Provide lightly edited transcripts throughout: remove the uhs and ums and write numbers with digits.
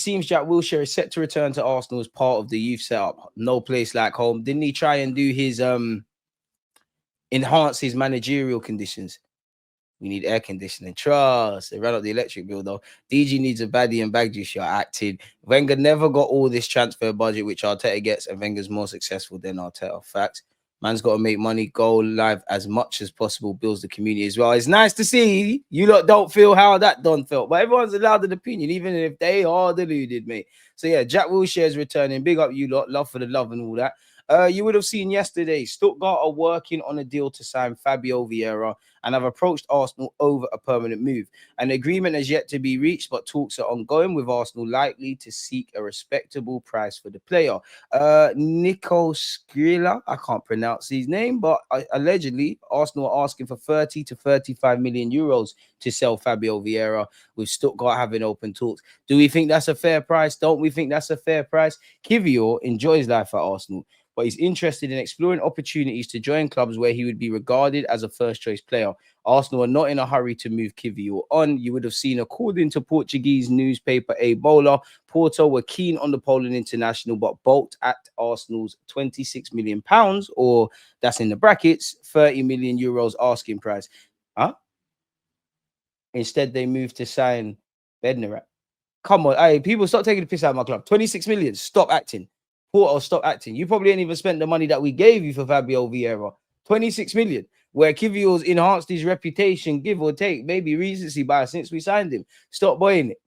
seems Jack Wilshere is set to return to Arsenal as part of the youth setup. No place like home. Didn't he try and do his enhance his managerial conditions? We need air conditioning. Trust. They ran up the electric bill though. DG needs a baddie and bag juice. You're acting. Wenger never got all this transfer budget which Arteta gets, and Wenger's more successful than Arteta. Facts. Man's got to make money, go live as much as possible, builds the community as well. It's nice to see you lot don't feel how that done felt, but everyone's allowed an opinion, even if they are deluded, mate. So yeah, Jack Wilshere is returning. Big up you lot. Love for the love and all that. You would have seen yesterday, Stuttgart are working on a deal to sign Fabio Vieira and have approached Arsenal over a permanent move. An agreement has yet to be reached, but talks are ongoing, with Arsenal likely to seek a respectable price for the player. Nico Skrilla, I can't pronounce his name, but allegedly Arsenal are asking for 30 to 35 million euros to sell Fabio Vieira, with Stuttgart having open talks. Do we think that's a fair price? Don't we think that's a fair price? Kiwior enjoys life at Arsenal, but he's interested in exploring opportunities to join clubs where he would be regarded as a first-choice player. Arsenal are not in a hurry to move Kiwior on. You would have seen, according to Portuguese newspaper A Bola, Porto were keen on the Poland international, but balked at Arsenal's £26 million, or that's in the brackets, 30 million euros asking price. Huh? Instead, they moved to sign Bednarak. Come on, hey, people, stop taking the piss out of my club. 26 million, stop acting. Porto, stop acting. You probably ain't even spent the money that we gave you for Fabio Vieira. 26 million, where Kiwior's enhanced his reputation, give or take, maybe recency bias since we signed him. Stop buying it.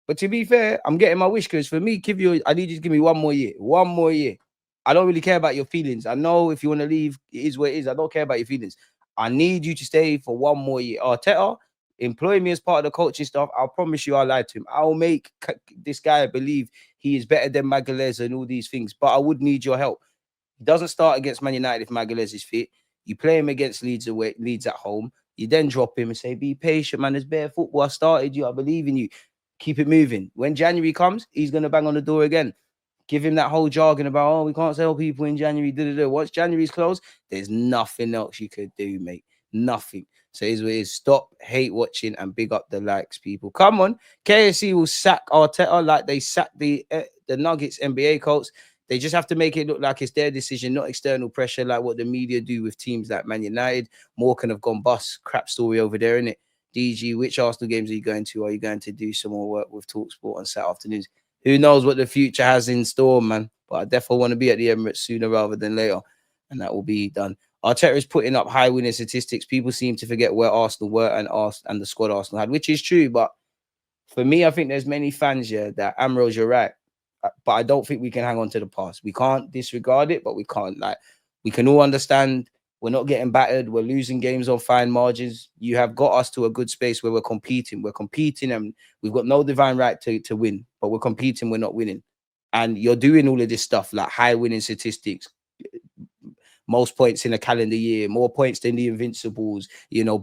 But to be fair, I'm getting my wish, because for me, Kiwior, I need you to give me 1 more year. 1 more year. I don't really care about your feelings. I know if you want to leave, it is what it is. I don't care about your feelings. I need you to stay for 1 more year. Arteta, employ me as part of the coaching staff. I'll promise you I'll lie to him. I'll make this guy believe he is better than Magalhaes and all these things, but I would need your help. He doesn't start against Man United if Magalhaes is fit. You play him against Leeds at home. You then drop him and say, be patient, man. There's bare football. I started you. I believe in you. Keep it moving. When January comes, he's going to bang on the door again. Give him that whole jargon about, oh, we can't sell people in January. Once January's closed, there's nothing else you could do, mate. Nothing. So here's what it is. Stop hate watching and big up the likes, people. Come on. KSC will sack Arteta like they sacked the Nuggets NBA coach. They just have to make it look like it's their decision, not external pressure like what the media do with teams like Man United. Morecambe have gone bust. Crap story over there, innit? DG, which Arsenal games are you going to? Are you going to do some more work with TalkSport on Saturday afternoons? Who knows what the future has in store, man? But I definitely want to be at the Emirates sooner rather than later, and that will be done. Arteta is putting up high winning statistics. People seem to forget where Arsenal were and the squad Arsenal had, which is true. But for me, I think there's many fans here that, Ambrose, you're right. But I don't think we can hang on to the past. We can't disregard it, but we can't. We can all understand we're not getting battered. We're losing games on fine margins. You have got us to a good space where we're competing. We're competing, and we've got no divine right to win. But we're competing. We're not winning. And you're doing all of this stuff, like high winning statistics, most points in a calendar year, more points than the Invincibles,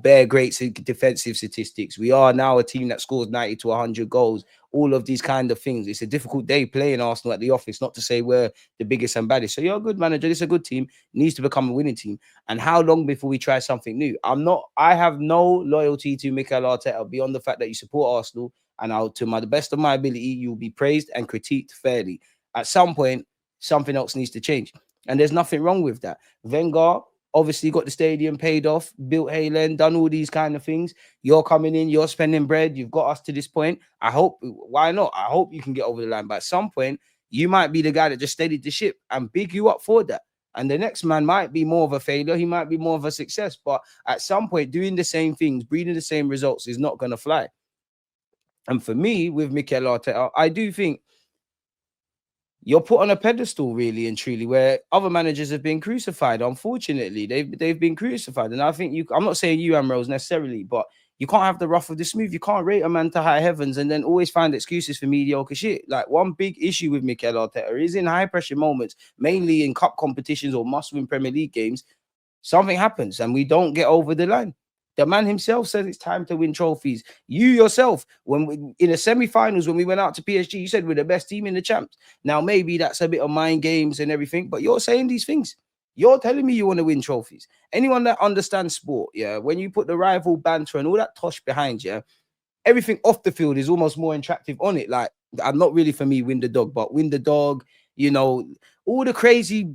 bare great defensive statistics. We are now a team that scores 90 to 100 goals, all of these kind of things. It's a difficult day playing Arsenal at the office, not to say we're the biggest and baddest. So you're a good manager. It's a good team. It needs to become a winning team. And how long before we try something new? I have no loyalty to Mikel Arteta beyond the fact that you support Arsenal, and to the best of my ability, you'll be praised and critiqued fairly. At some point, something else needs to change. And there's nothing wrong with that. Wenger obviously got the stadium paid off, built Haaland, done all these kind of things. You're coming in, you're spending bread. You've got us to this point. I hope, why not? I hope you can get over the line. But at some point, you might be the guy that just steadied the ship, and big you up for that. And the next man might be more of a failure. He might be more of a success. But at some point, doing the same things, breeding the same results is not going to fly. And for me, with Mikel Arteta, I do think you're put on a pedestal, really and truly, where other managers have been crucified. Unfortunately, they've been crucified. And I think I'm not saying you, Ambrose, necessarily, but you can't have the rough of the smooth. You can't rate a man to high heavens and then always find excuses for mediocre shit. Like, one big issue with Mikel Arteta is in high pressure moments, mainly in cup competitions or must-win Premier League games, something happens and we don't get over the line. The man himself says it's time to win trophies. You yourself, in the semi-finals, when we went out to PSG, you said we're the best team in the champs. Now, maybe that's a bit of mind games and everything, but you're saying these things. You're telling me you want to win trophies. Anyone that understands sport, when you put the rival banter and all that tosh behind you, everything off the field is almost more attractive on it. Like, I'm not really for me win the dog, but win the dog, you know, all the crazy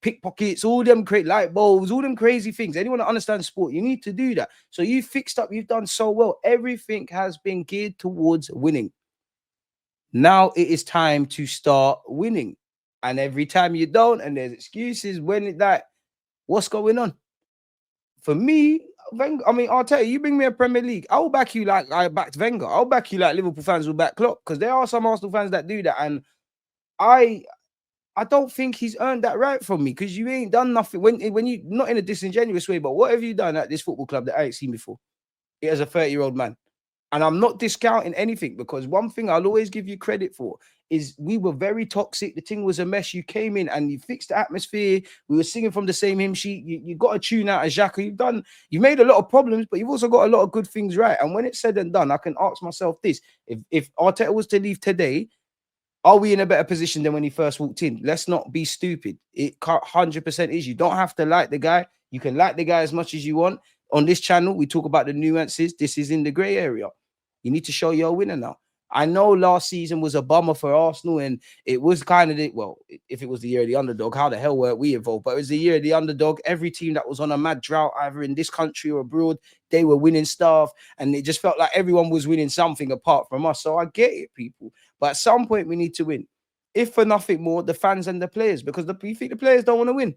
pickpockets, all them great light bulbs, all them crazy things. Anyone that understands sport, you need to do that. So you fixed up, you've done so well. Everything has been geared towards winning. Now it is time to start winning. And every time you don't, and there's excuses when it that, what's going on? For me, Wenger, I mean, I'll tell you, you bring me a Premier League, I'll back you like I backed Wenger. I'll back you like Liverpool fans will back Klopp, because there are some Arsenal fans that do that. And I don't think he's earned that right from me, because you ain't done nothing. When you, not in a disingenuous way, but what have you done at this football club that I ain't seen before? It as a 30-year-old man. And I'm not discounting anything, because one thing I'll always give you credit for is we were very toxic. The thing was a mess. You came in and you fixed the atmosphere. We were singing from the same hymn sheet. You got a tune out of Jacquet. You've made a lot of problems, but you've also got a lot of good things right. And when it's said and done, I can ask myself this: if Arteta was to leave today, are we in a better position than when he first walked in? Let's not be stupid. It 100% is. You don't have to like the guy. You can like the guy as much as you want. On this channel, we talk about the nuances. This is in the grey area. You need to show you're a winner now. I know last season was a bummer for Arsenal, and it was kind of if it was the year of the underdog, how the hell were we involved? But it was the year of the underdog. Every team that was on a mad drought, either in this country or abroad, they were winning stuff, and it just felt like everyone was winning something apart from us. So I get it, people. But at some point, we need to win. If for nothing more, the fans and the players, because you think the players don't want to win.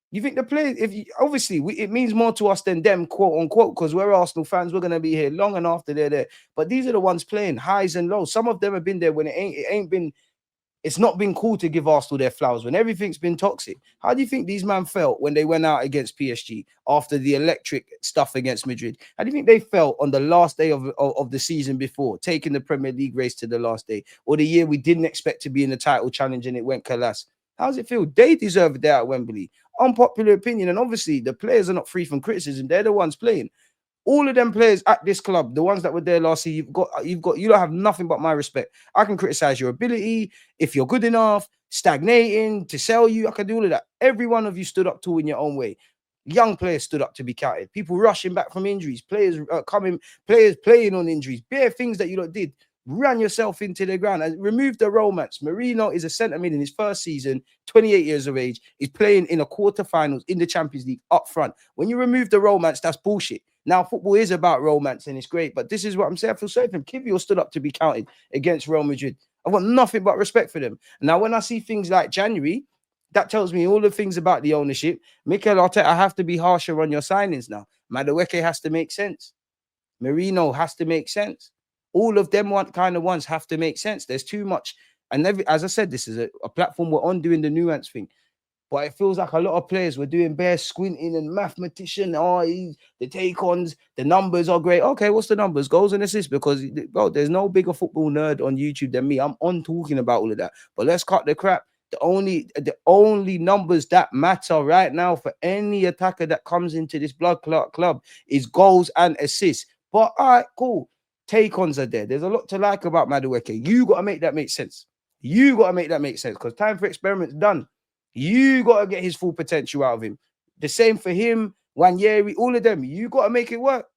You think the players, obviously it means more to us than them, quote unquote, because we're Arsenal fans. We're gonna be here long and after they're there. But these are the ones playing highs and lows. Some of them have been there when it's not been cool to give Arsenal their flowers, when everything's been toxic. How do you think these men felt when they went out against PSG after the electric stuff against Madrid? How do you think they felt on the last day of the season before, taking the Premier League race to the last day, or the year we didn't expect to be in the title challenge and it went collapse? How does it feel? They deserve it there at Wembley. Unpopular opinion, and obviously the players are not free from criticism. They're the ones playing. All of them players at this club, the ones that were there last year, you don't have nothing but my respect. I can criticize your ability, if you're good enough, stagnating, to sell you, I can do all of that. Every one of you stood up to in your own way. Young players stood up to be counted. People rushing back from injuries, players playing on injuries, bare things that you lot did. Ran yourself into the ground and remove the romance. Marino is a centre mid in his first season, 28 years of age. He's playing in a quarterfinals in the Champions League up front. When you remove the romance, that's bullshit. Now, football is about romance and it's great, but this is what I'm saying. I feel sorry for him. Kiwior stood up to be counted against Real Madrid. I've got nothing but respect for them. Now, when I see things like January, that tells me all the things about the ownership. Mikel Arteta, I have to be harsher on your signings now. Madueke has to make sense. Marino has to make sense. All of them ones have to make sense. There's too much. And as I said, this is a platform we're on doing the nuance thing. But it feels like a lot of players were doing bare squinting and mathematician. The take-ons, the numbers are great. Okay, what's the numbers? Goals and assists. Because, bro, there's no bigger football nerd on YouTube than me. I'm on talking about all of that. But let's cut the crap. The only numbers that matter right now for any attacker that comes into this blood clot club is goals and assists. But all right, cool. Take-ons are there. There's a lot to like about Madueke. You got to make that make sense. Because time for experiments done. You got to get his full potential out of him. The same for him, Wanyeri, all of them. You got to make it work.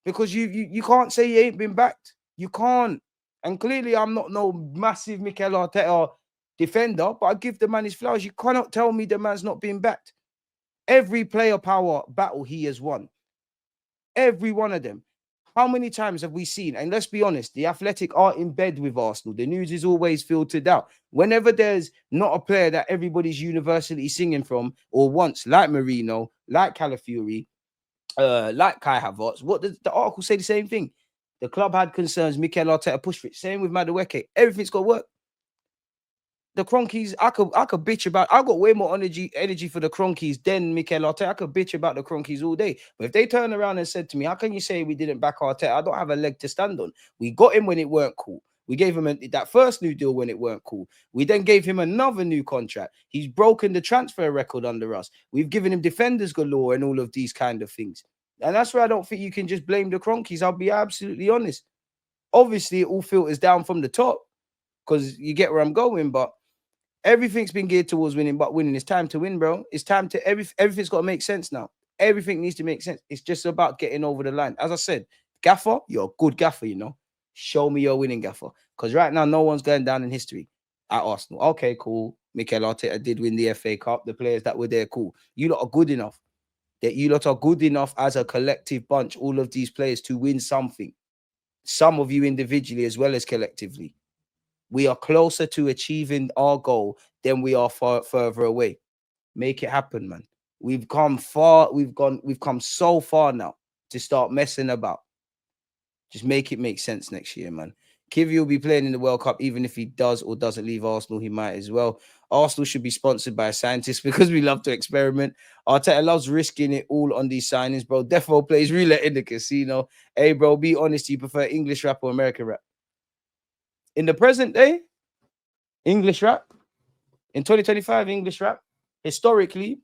Because you can't say he ain't been backed. You can't. And clearly, I'm not no massive Mikel Arteta defender, but I give the man his flowers. You cannot tell me the man's not being backed. Every player power battle he has won. Every one of them. How many times have we seen? And let's be honest, the Athletic are in bed with Arsenal. The news is always filtered out. Whenever there's not a player that everybody's universally singing from or wants, like Marino, like Calafiori, like Kai Havertz, what does the article say? The same thing. The club had concerns. Mikel Arteta pushed for it. Same with Madueke. Everything's got to work. The Cronkies, I could bitch about. I got way more energy for the Cronkies than Mikel Arteta. I could bitch about the Cronkies all day. But if they turn around and said to me, "How can you say we didn't back Arteta?" I don't have a leg to stand on. We got him when it weren't cool. We gave him that first new deal when it weren't cool. We then gave him another new contract. He's broken the transfer record under us. We've given him defenders galore and all of these kind of things. And that's why I don't think you can just blame the Cronkies. I'll be absolutely honest. Obviously, it all filters down from the top because you get where I'm going, but everything's been geared towards winning, but winning. It's time to win, bro. It's time to everything's got to make sense now. Everything needs to make sense. It's just about getting over the line. As I said, gaffer, you're a good gaffer, you know. Show me your winning gaffer. Because right now, no one's going down in history at Arsenal. Okay, cool. Mikel Arteta did win the FA Cup. The players that were there, cool. You lot are good enough. That you lot are good enough as a collective bunch, all of these players, to win something. Some of you individually as well as collectively. We are closer to achieving our goal than we are further away. Make it happen, man. We've come far. We've come so far now to start messing about. Just make it make sense next year, man. Kiwior will be playing in the World Cup, even if he does or doesn't leave Arsenal, he might as well. Arsenal should be sponsored by a scientist because we love to experiment. Arteta loves risking it all on these signings, bro. Defo plays roulette in the casino. Hey, bro, be honest. You prefer English rap or American rap? In the present day, English rap. In 2025, English rap. Historically,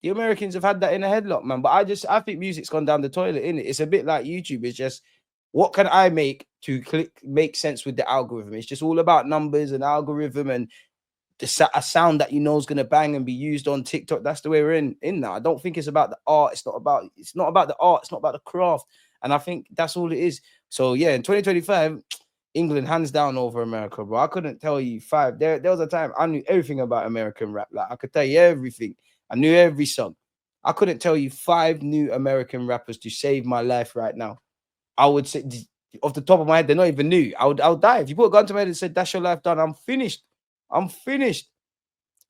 the Americans have had that in a headlock, man. But I think music's gone down the toilet, innit? It's a bit like YouTube. It's just, what can I make to make sense with the algorithm? It's just all about numbers and algorithm and a sound that you know is gonna bang and be used on TikTok. That's the way we're in now. I don't think it's about the art. It's not about the art. It's not about the craft. And I think that's all it is. So yeah, in 2025, England hands down over America, bro. I couldn't tell you five. There was a time I knew everything about American rap. Like I could tell you everything. I knew every song. I couldn't tell you 5 new American rappers to save my life right now. I would say off the top of my head, they're not even new. I would die. If you put a gun to my head and said, that's your life done, I'm finished. I'm finished.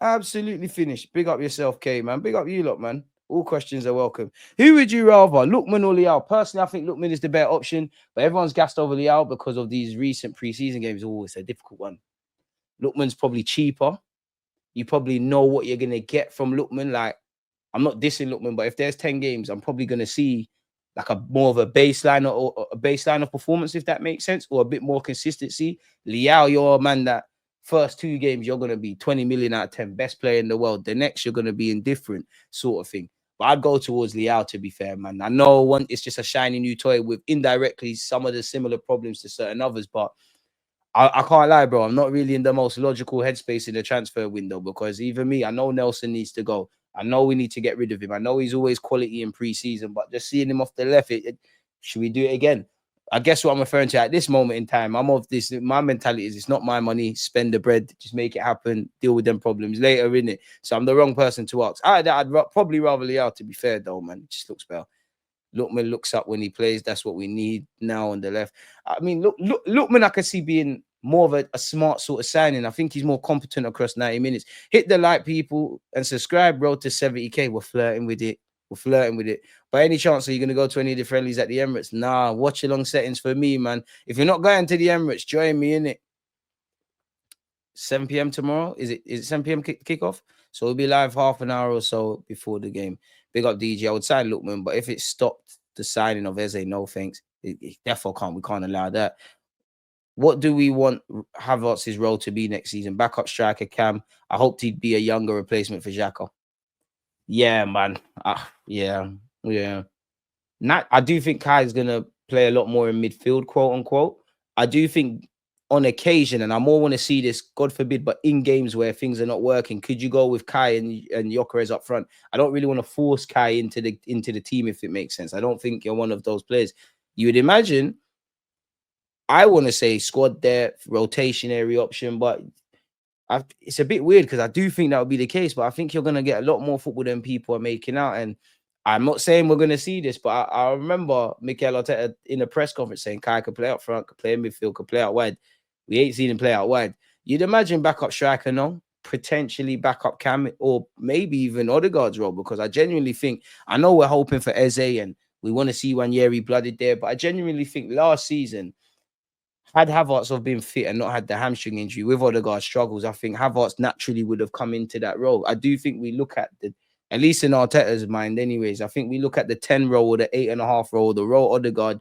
Absolutely finished. Big up yourself, K, man. Big up you lot, man. All questions are welcome. Who would you rather, Lookman or Leao? Personally, I think Lookman is the better option, but everyone's gassed over Leao because of these recent preseason games. Oh, it's a difficult one. Lookman's probably cheaper. You probably know what you're going to get from Lookman. Like, I'm not dissing Lookman, but if there's 10 games, I'm probably going to see like a more of a baseline or a baseline of performance, if that makes sense, or a bit more consistency. Leao, you're a man that first 2 games, you're going to be 20 million out of 10, best player in the world. The next, you're going to be indifferent sort of thing. But I'd go towards Leao, to be fair, man. I know it's just a shiny new toy with indirectly some of the similar problems to certain others, but I can't lie, bro. I'm not really in the most logical headspace in the transfer window because even me, I know Nelson needs to go. I know we need to get rid of him. I know he's always quality in pre-season, but just seeing him off the left, should we do it again? I guess what I'm referring to at this moment in time, I'm of this. My mentality is it's not my money. Spend the bread, just make it happen. Deal with them problems later, innit? So I'm the wrong person to ask. I'd probably rather Leao, to be fair, though, man. It just looks better. Lookman looks up when he plays. That's what we need now on the left. I mean, Lookman, I can see being more of a smart sort of signing. I think he's more competent across 90 minutes. Hit the like, people, and subscribe, bro, to 70K. We're flirting with it. We're flirting with it. By any chance, are you going to go to any of the friendlies at the Emirates? Nah, watch along settings for me, man. If you're not going to the Emirates, join me in it. 7 p.m. tomorrow. Is it 7 p.m. kickoff? So we'll be live half an hour or so before the game. Big up DG. I would sign Lookman, but if it stopped the signing of Eze, no thanks. It definitely can't. We can't allow that. What do we want Havertz's role to be next season? Backup striker Cam. I hoped he'd be a younger replacement for Jacquet. Yeah, man. Yeah. I do think Kai is gonna play a lot more in midfield, quote unquote. I do think on occasion, and I more want to see this, God forbid, but in games where things are not working, could you go with Kai and Gyökeres up front? I don't really want to force Kai into the team, if it makes sense. I don't think you're one of those players. You would imagine, I want to say squad depth, rotationary option, but it's a bit weird because I do think that would be the case, but I think you're going to get a lot more football than people are making out. And I'm not saying we're going to see this, but I remember Mikel Arteta in a press conference saying Kai could play up front, could play in midfield, could play out wide. We ain't seen him play out wide. You'd imagine backup striker, no? Potentially backup Cam or maybe even Odegaard's role, because I genuinely think, I know we're hoping for Eze and we want to see Wanjeri blooded there, but I genuinely think last season, had Havertz have been fit and not had the hamstring injury with Odegaard's struggles, I think Havertz naturally would have come into that role. I do think we look at at least in Arteta's mind anyways, I think we look at the 10 role or the 8.5 role, the role Odegaard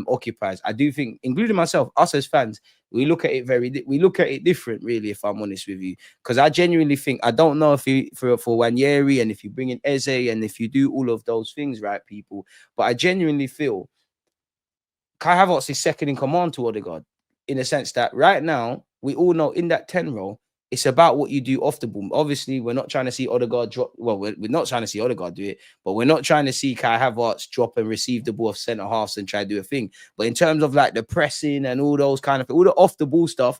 occupies. I do think, including myself, us as fans, we look at it different, really, if I'm honest with you. Because I genuinely think, I don't know if for Wanjeri and if you bring in Eze and if you do all of those things, right, people, but I genuinely feel Kai Havertz is second in command to Odegaard, in a sense that right now, we all know in that 10 role, It's about what you do off the ball. Obviously, we're not trying to see Odegaard drop. Well, we're not trying to see Odegaard do it, but we're not trying to see Kai Havertz drop and receive the ball off centre halves and try to do a thing. But in terms of like the pressing and all those kind of all the off the ball stuff,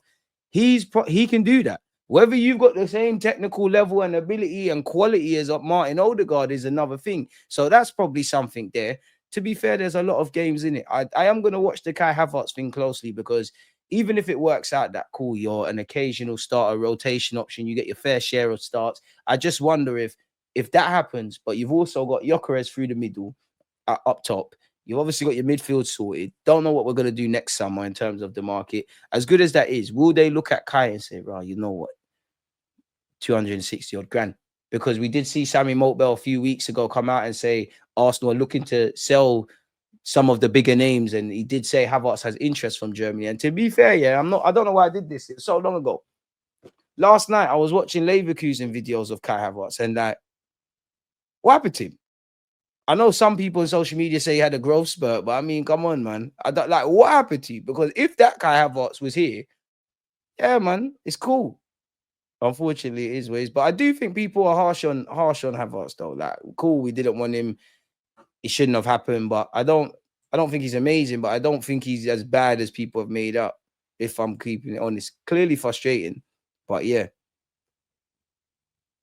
he can do that. Whether you've got the same technical level and ability and quality as Martin Odegaard is another thing. So that's probably something there. To be fair, there's a lot of games in it. I am going to watch the Kai Havertz thing closely because even if it works out that cool, you're an occasional starter, rotation option, you get your fair share of starts. I just wonder if that happens, but you've also got Jacquet through the middle, up top. You've obviously got your midfield sorted. Don't know what we're going to do next summer in terms of the market. As good as that is, will they look at Kai and say, right, you know what, 260 odd grand? Because we did see Sammy Motbell a few weeks ago come out and say Arsenal are looking to sell some of the bigger names, and he did say Havertz has interest from Germany. And to be fair, yeah, I don't know why I did this. It's so long ago. Last night I was watching Leverkusen videos of Kai Havertz, and like, what happened to him? I know some people on social media say he had a growth spurt, but I mean, come on, man. I don't like what happened to you, because if that Kai Havertz was here, yeah, man, it's cool. Unfortunately, it is what it is. But I do think people are harsh on Havertz though. Like, cool, we didn't want him. It shouldn't have happened, but I don't think he's amazing, but I don't think he's as bad as people have made up, if I'm keeping it honest. Clearly frustrating, but yeah.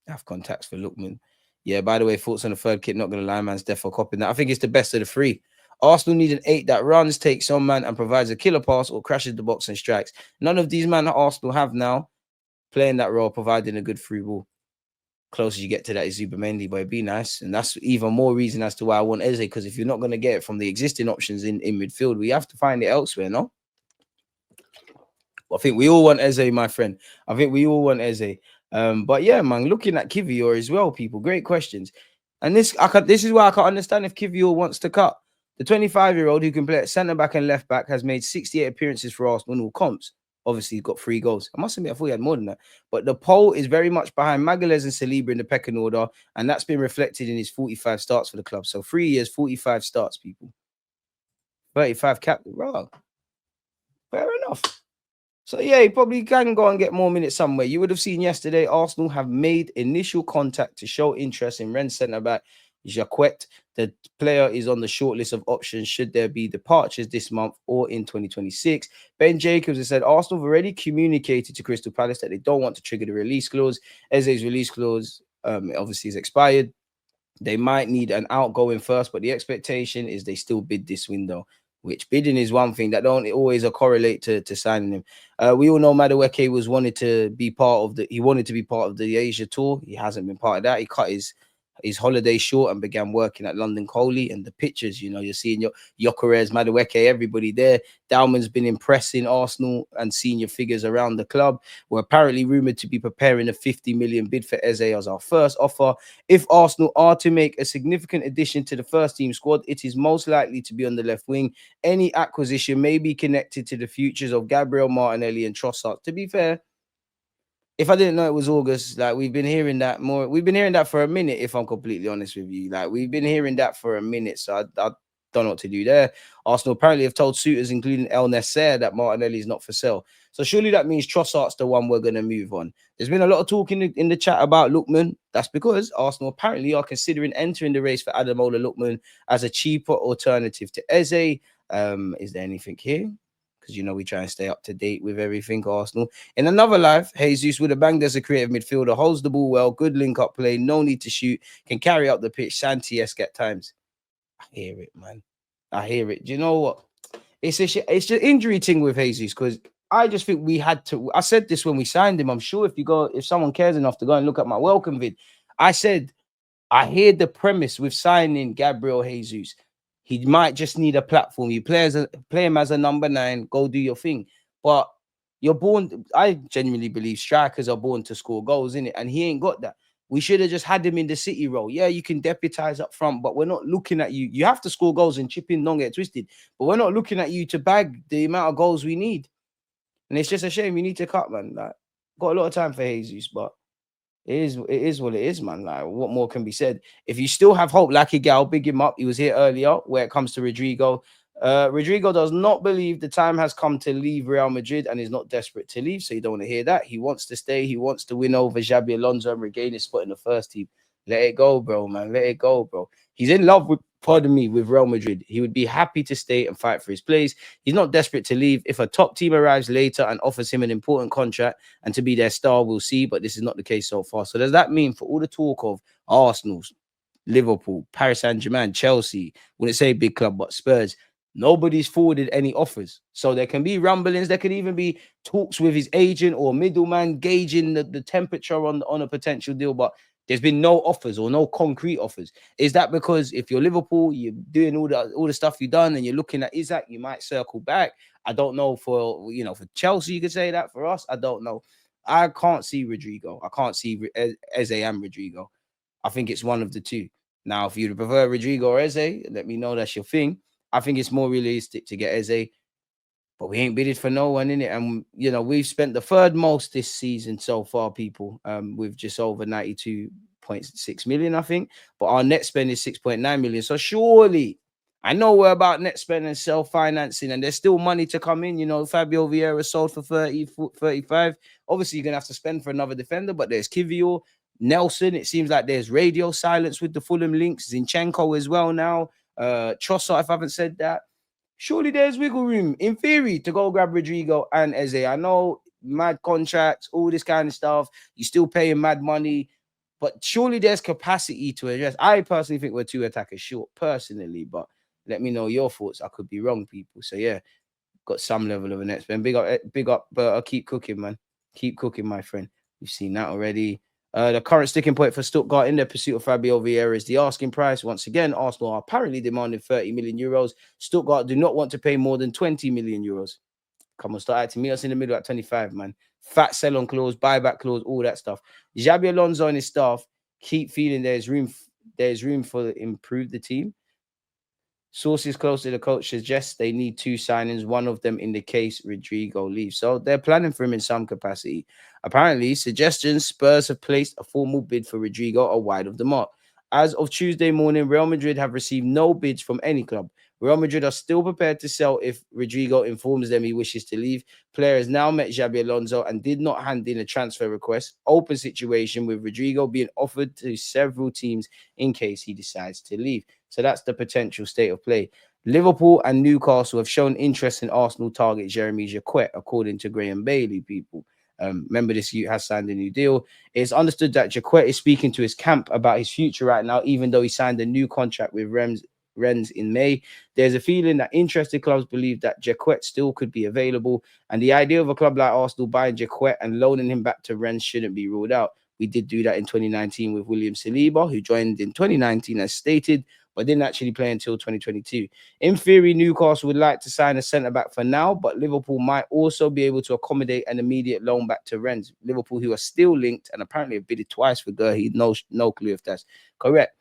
Have contacts for Lookman. Yeah, by the way, thoughts on the third kit, not going to lie, man's deaf for copying that. I think it's the best of the three. Arsenal need an 8 that runs, takes on man, and provides a killer pass or crashes the box and strikes. None of these men that Arsenal have now playing that role, providing a good free ball. Closer you get to that is Zubimendi, but it'd be nice. And that's even more reason as to why I want Eze, because if you're not going to get it from the existing options in midfield, we have to find it elsewhere, no? I think we all want Eze, my friend. I think we all want Eze. But yeah, man, looking at Kiwior as well, people, great questions. And this is why I can't understand if Kiwior wants to cut. The 25-year-old who can play at centre-back and left-back has made 68 appearances for Arsenal in all comps. Obviously, he's got 3 goals. I must admit, I thought he had more than that. But the poll is very much behind Magalhaes and Saliba in the pecking order, and that's been reflected in his 45 starts for the club. So 3 years, 45 starts, people. 35 captain. Bro, fair enough. So yeah, he probably can go and get more minutes somewhere. You would have seen yesterday, Arsenal have made initial contact to show interest in Rennes centre-back Jacquet. The player is on the short list of options should there be departures this month or in 2026. Ben Jacobs has said Arsenal have already communicated to Crystal Palace that they don't want to trigger the release clause. Eze's release clause obviously is expired. They might need an outgoing first, but the expectation is they still bid this window, which bidding is one thing that don't always correlate to signing him. We all know Madueke wanted to be part of the Asia tour. He hasn't been part of that. He cut his holiday short and began working at London Coley. And the pictures, you're seeing Jokeres, Madueke, everybody there. Dalman's been impressing Arsenal and senior figures around the club. We're apparently rumoured to be preparing a 50 million bid for Eze as our first offer. If Arsenal are to make a significant addition to the first team squad, it is most likely to be on the left wing. Any acquisition may be connected to the futures of Gabriel Martinelli and Trossard. To be fair, if I didn't know it was August, like we've been hearing that more. We've been hearing that for a minute, if I'm completely honest with you. Like we've been hearing that for a minute. So I don't know what to do there. Arsenal apparently have told suitors, including El Nasser, that Martinelli is not for sale. So surely that means Trossard's the one we're going to move on. There's been a lot of talk in the chat about Lookman. That's because Arsenal apparently are considering entering the race for Ademola Lookman as a cheaper alternative to Eze. Is there anything here? Because we try and stay up to date with everything Arsenal. In another life, Jesus would have banged as a creative midfielder, holds the ball well, good link-up play, no need to shoot, can carry up the pitch, Santi-esque at times. I hear it, man. I hear it. Do you know what? It's just injury thing with Jesus, because I just think we had to. I said this when we signed him. I'm sure if someone cares enough to go and look at my welcome vid, I said, I hear the premise with signing Gabriel Jesus. He might just need a platform. You play him as a number 9, go do your thing. But you're born, I genuinely believe strikers are born to score goals, innit? And he ain't got that. We should have just had him in the City role. Yeah, you can deputize up front, but we're not looking at you. You have to score goals and chip in, don't get twisted. But we're not looking at you to bag the amount of goals we need. And it's just a shame. You need to cut, man. Like, got a lot of time for Jesus, but it is what it is, man. Like, what more can be said? If you still have hope, Lucky Gal, big him up. He was here earlier. Where it comes to Rodrigo, Rodrigo does not believe the time has come to leave Real Madrid and is not desperate to leave, so you don't want to hear that. He wants to stay. He wants to win over Xabi Alonso and regain his spot in the first team. Let it go, bro, man. Let it go, bro. He's in love with, pardon me, with Real Madrid. He would be happy to stay and fight for his place. He's not desperate to leave. If a top team arrives later and offers him an important contract and to be their star, we'll see. But this is not the case so far. So does that mean for all the talk of Arsenal, Liverpool, Paris Saint-Germain, Chelsea, wouldn't say big club, but Spurs, nobody's forwarded any offers? So there can be rumblings, there could even be talks with his agent or middleman gauging the temperature on a potential deal, but there's been no offers or no concrete offers. Is that because if you're Liverpool, you're doing all the stuff you've done and you're looking at Isaac, you might circle back? I don't know. For for Chelsea, you could say that. For us, I don't know. I can't see Rodrigo. I can't see Eze and Rodrigo. I think it's one of the two. Now, if you prefer Rodrigo or Eze, let me know that's your thing. I think it's more realistic to get Eze, but we ain't bidded for no one in it. And we've spent the third most this season so far, people, with just over 92.6 million, I think. But our net spend is 6.9 million. So surely, I know we're about net spend and self-financing, and there's still money to come in. Fabio Vieira sold for 30, 35. Obviously, you're gonna have to spend for another defender, but there's Kiwior, Nelson. It seems like there's radio silence with the Fulham links. Zinchenko as well now. Trossard, if I haven't said that. Surely there's wiggle room, in theory, to go grab Rodrigo and Eze. I know mad contracts, all this kind of stuff. You're still paying mad money, but surely there's capacity to address. I personally think we're two attackers short, personally, but let me know your thoughts. I could be wrong, people. So yeah, got some level of a net spend. Big up, but I'll keep cooking, man. Keep cooking, my friend. We've seen that already. The current sticking point for Stuttgart in their pursuit of Fabio Vieira is the asking price. Once again, Arsenal are apparently demanding 30 million euros. Stuttgart do not want to pay more than 20 million euros. Come on, start acting. Meet us in the middle at 25, man. Fat sell-on clause, buyback clause, all that stuff. Xabi Alonso and his staff keep feeling there's room for improve the team. Sources close to the coach suggest they need two signings, one of them in the case Rodrigo leaves. So they're planning for him in some capacity. Apparently, suggestions Spurs have placed a formal bid for Rodrigo are wide of the mark. As of Tuesday morning, Real Madrid have received no bids from any club. Real Madrid are still prepared to sell if Rodrigo informs them he wishes to leave. Player has now met Xabi Alonso and did not hand in a transfer request. Open situation with Rodrigo being offered to several teams in case he decides to leave. So that's the potential state of play. Liverpool and Newcastle have shown interest in Arsenal target Jeremy Jacquet, according to Graham Bailey, people. Remember, this youth has signed a new deal. It's understood that Jacquet is speaking to his camp about his future right now, even though he signed a new contract with Rennes in May. There's a feeling that interested clubs believe that Jacquet still could be available, and the idea of a club like Arsenal buying Jacquet and loaning him back to Rennes shouldn't be ruled out. We did do that in 2019 with William Saliba, who joined in 2019 as stated, but didn't actually play until 2022. In theory, Newcastle would like to sign a centre-back for now, but Liverpool might also be able to accommodate an immediate loan back to Rennes. Liverpool, who are still linked and apparently have bidded twice for Gurhi, no clue if that's correct.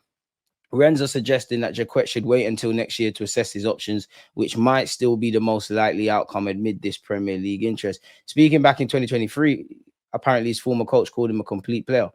Rennes are suggesting that Jacquet should wait until next year to assess his options, which might still be the most likely outcome amid this Premier League interest. Speaking back in 2023, apparently his former coach called him a complete player.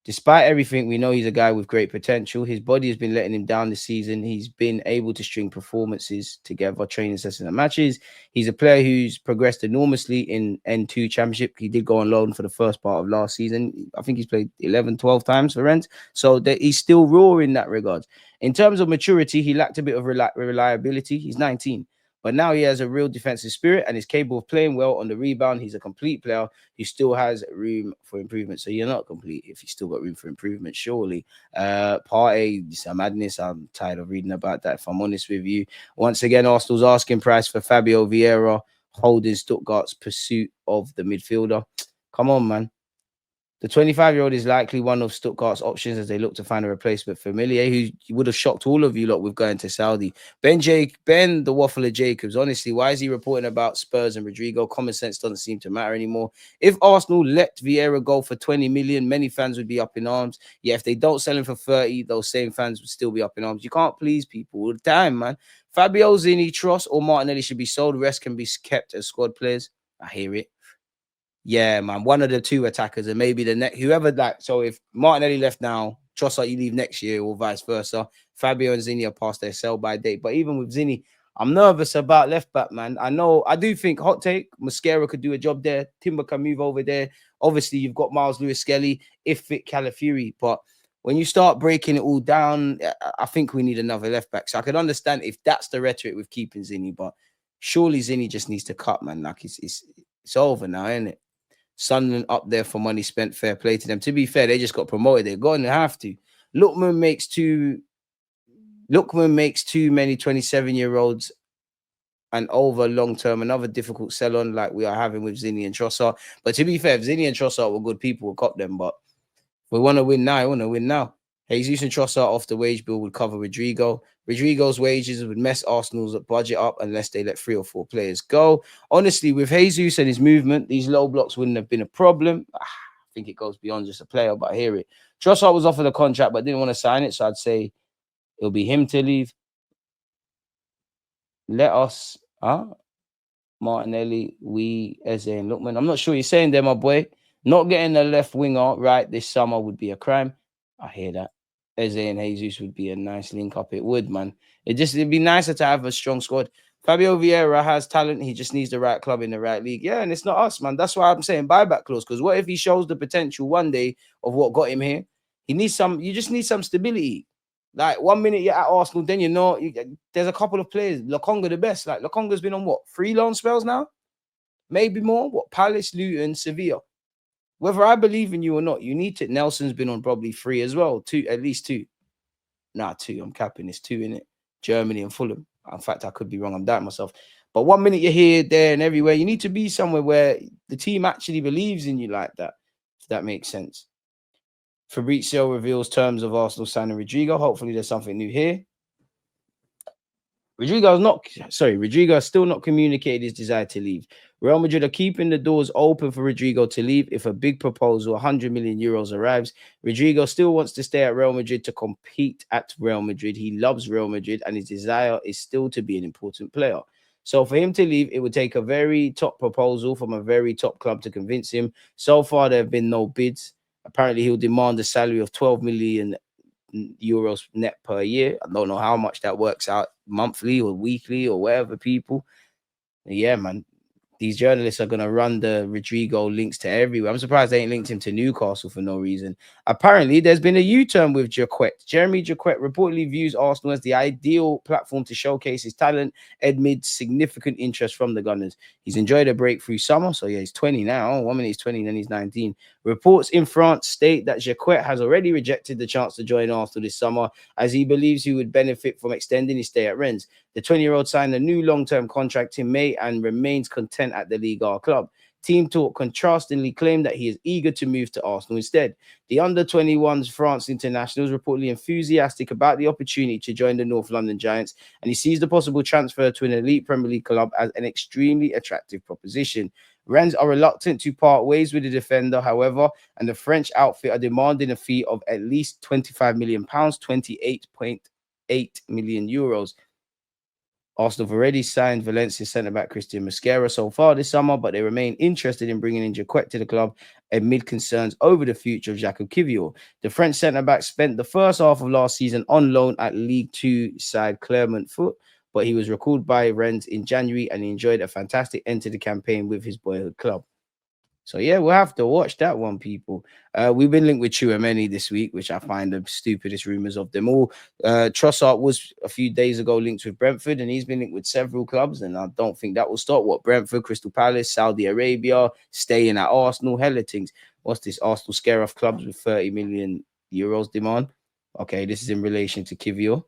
Despite everything, we know he's a guy with great potential. His body has been letting him down this season. He's been able to string performances together, training sessions and matches. He's a player who's progressed enormously in N2 Championship. He did go on loan for the first part of last season. I think he's played 11, 12 times for Rennes. So he's still raw in that regard. In terms of maturity, he lacked a bit of reliability. He's 19. But now he has a real defensive spirit and is capable of playing well on the rebound. He's a complete player who still has room for improvement. So you're not complete if you still got room for improvement, surely. Partey, it's a madness. I'm tired of reading about that, if I'm honest with you. Once again, Arsenal's asking price for Fabio Vieira, holding Stuttgart's pursuit of the midfielder. Come on, man. The 25-year-old is likely one of Stuttgart's options as they look to find a replacement for Wilshere, who would have shocked all of you lot with going to Saudi. Ben, the Waffler Jacobs, honestly, why is he reporting about Spurs and Rodrigo? Common sense doesn't seem to matter anymore. If Arsenal let Vieira go for 20 million, many fans would be up in arms. Yeah, if they don't sell him for 30, those same fans would still be up in arms. You can't please people all the time, man. Fabio, Zini, Tross, or Martinelli should be sold. Rest can be kept as squad players. I hear it. Yeah, man, one of the two attackers and maybe the next, whoever that. So if Martinelli left now, Trossard, you leave next year or vice versa. Fabio and Zinni are past their sell-by date. But even with Zinni, I'm nervous about left back, man. I do think, hot take, Mosquera could do a job there. Timber can move over there. Obviously, you've got Miles Lewis-Skelly, if fit Calafiori. But when you start breaking it all down, I think we need another left back. So I can understand if that's the rhetoric with keeping Zinni, but surely Zinni just needs to cut, man. Like it's over now, isn't it? Sunderland up there for money spent. Fair play to them. To be fair, they just got promoted. They're going to have to. Lookman makes too many 27-year-olds and over long term. Another difficult sell on like we are having with Zinni and Trossard. But to be fair, if Zinni and Trossard were good people, we'll cop them. But we want to win now. I want to win now. Jesus and Trossard off the wage bill would cover Rodrigo. Rodrigo's wages would mess Arsenal's budget up unless they let 3 or 4 players go. Honestly, with Jesus and his movement, these low blocks wouldn't have been a problem. I think it goes beyond just a player, but I hear it. Trossard was offered a contract but didn't want to sign it, so I'd say it'll be him to leave. Let us, Martinelli, Eze and Lookman. I'm not sure you're saying there, my boy. Not getting a left winger right this summer would be a crime. I hear that. Eze and Jesus would be a nice link up. It would, man. It'd be nicer to have a strong squad. Fabio Vieira has talent. He just needs the right club in the right league. Yeah, and it's not us, man. That's why I'm saying buyback clause. Because what if he shows the potential one day of what got him here? You just need some stability. Like 1 minute you're at Arsenal, then there's a couple of players. Lokonga the best. Like Lokonga's been on what? 3 loan spells now? Maybe more. What? Palace, Luton, Sevilla. Whether I believe in you or not, you need to. Nelson's been on probably 3 as well. 2, at least 2. Nah, 2. I'm capping. It's 2 in it. Germany and Fulham. In fact, I could be wrong. I'm doubting myself. But 1 minute you're here, there, and everywhere. You need to be somewhere where the team actually believes in you like that. If that makes sense. Fabrizio reveals terms of Arsenal signing Rodrigo. Hopefully, there's something new here. Rodrigo has still not communicated his desire to leave. Real Madrid are keeping the doors open for Rodrigo to leave if a big proposal, 100 million euros, arrives. Rodrigo still wants to stay at Real Madrid to compete at Real Madrid. He loves Real Madrid and his desire is still to be an important player. So for him to leave, it would take a very top proposal from a very top club to convince him. So far, there have been no bids. Apparently, he'll demand a salary of 12 million euros net per year. I don't know how much that works out monthly or weekly or whatever, people. Yeah, man. These journalists are going to run the Rodrigo links to everywhere. I'm surprised they ain't linked him to Newcastle for no reason. Apparently, there's been a U-turn with Jacquet. Jeremy Jacquet reportedly views Arsenal as the ideal platform to showcase his talent amid significant interest from the Gunners. He's enjoyed a breakthrough summer. So, yeah, he's 20 now. 1 minute he's 20, then he's 19. Reports in France state that Jacquet has already rejected the chance to join Arsenal this summer as he believes he would benefit from extending his stay at Rennes. The 20-year-old signed a new long-term contract in May and remains content at the Liga club. Team Talk contrastingly claimed that he is eager to move to Arsenal instead. The under-21s France international is reportedly enthusiastic about the opportunity to join the North London Giants, and he sees the possible transfer to an elite Premier League club as an extremely attractive proposition. Rennes are reluctant to part ways with the defender, however, and the French outfit are demanding a fee of at least £25 million, 28.8 million euros. Arsenal have already signed Valencia centre-back Christian Mosquera so far this summer, but they remain interested in bringing in Jacquet to the club amid concerns over the future of Jacquet Kiwior. The French centre-back spent the first half of last season on loan at League Two side Clermont Foot, but he was recalled by Rennes in January and he enjoyed a fantastic end to the campaign with his boyhood club. So, yeah, we'll have to watch that one, people. We've been linked with Chouameni this week, which I find the stupidest rumours of them all. Trossard was a few days ago linked with Brentford, and he's been linked with several clubs, and I don't think that will stop. Brentford, Crystal Palace, Saudi Arabia, staying at Arsenal, hella things. What's this? Arsenal scare off clubs with 30 million euros demand. Okay, this is in relation to Kiwior.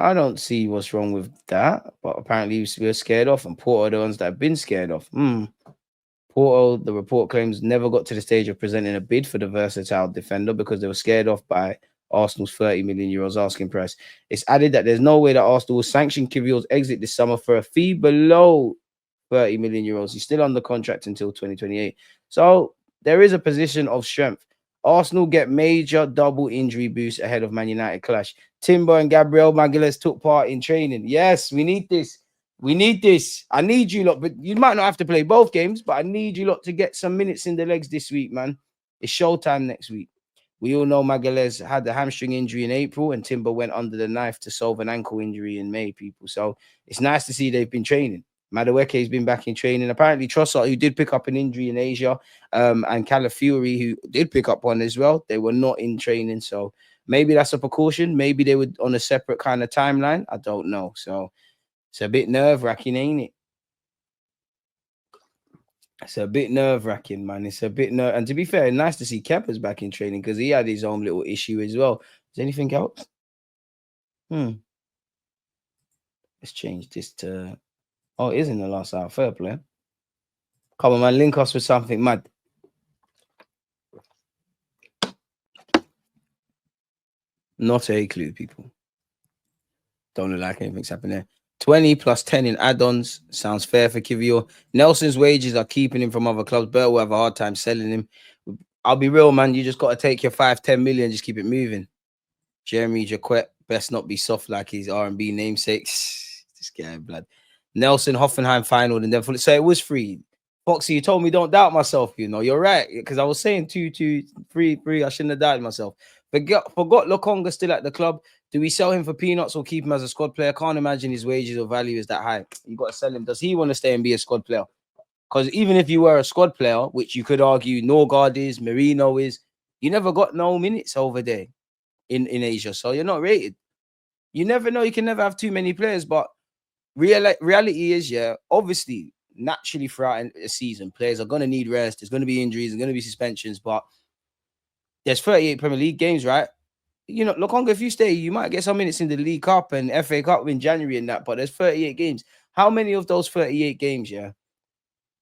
I don't see what's wrong with that, but apparently we're scared off, and Porto are the ones that have been scared off. Porto, the report claims, never got to the stage of presenting a bid for the versatile defender because they were scared off by Arsenal's 30 million euros asking price. It's added that there's no way that Arsenal will sanction Kiwior's exit this summer for a fee below 30 million euros. He's still under contract until 2028. So there is a position of strength. Arsenal get major double injury boost ahead of Man United clash. Timber and Gabriel Magalhaes took part in training. Yes, we need this. We need this. I need you lot, but you might not have to play both games, but I need you lot to get some minutes in the legs this week, man. It's showtime next week. We all know Magalhaes had the hamstring injury in April, and Timber went under the knife to solve an ankle injury in May, people. So it's nice to see they've been training. Madueke's been back in training. Apparently, Trossard, who did pick up an injury in Asia, and Calafiori, who did pick up one as well, they were not in training. So maybe that's a precaution. Maybe they were on a separate kind of timeline. I don't know. So it's a bit nerve-wracking, ain't it? It's a bit nerve-wracking, man. It's a bit and to be fair, nice to see Kepa's back in training because he had his own little issue as well. Is anything else? Let's change this to. Oh, it is in the last hour. Fair play. Come on, man. Link us with something mad. Not a clue, people. Don't look like anything's happened there. 20 plus 10 in add-ons. Sounds fair for Kiwior. Nelson's wages are keeping him from other clubs. Bertaa will have a hard time selling him. I'll be real, man. You just got to take your 5-10 million, just keep it moving. Jeremy Jacquet, best not be soft like his R&B namesakes. This guy, blood. Nelson, Hoffenheim final, and then so it was free. Foxy, you told me don't doubt myself. You know, you're right, because I was saying 2-2, 3-3. I shouldn't have doubted myself. Forgot Lokonga still at the club. Do we sell him for peanuts or keep him as a squad player? Can't imagine his wages or value is that high. You got to sell him. Does he want to stay and be a squad player? Because even if you were a squad player, which you could argue Norgard is, Marino is, you never got no minutes over there in Asia. So you're not rated. You never know. You can never have too many players. But reality is, yeah, obviously, naturally throughout a season, players are going to need rest. There's going to be injuries. There's going to be suspensions. But there's 38 Premier League games, right? You know, Lokonga, if you stay, you might get some minutes in the League Cup and FA Cup in January and that, but there's 38 games. How many of those 38 games, yeah?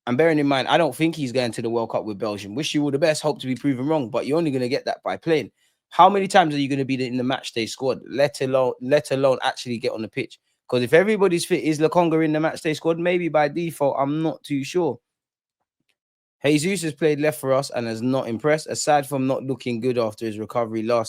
And bearing in mind, I don't think he's going to the World Cup with Belgium. Wish you all the best, hope to be proven wrong, but you're only going to get that by playing. How many times are you going to be in the match day squad, let alone actually get on the pitch? Because if everybody's fit, is Lokonga in the match day squad? Maybe by default, I'm not too sure. Jesus has played left for us and has not impressed, aside from not looking good after his recovery last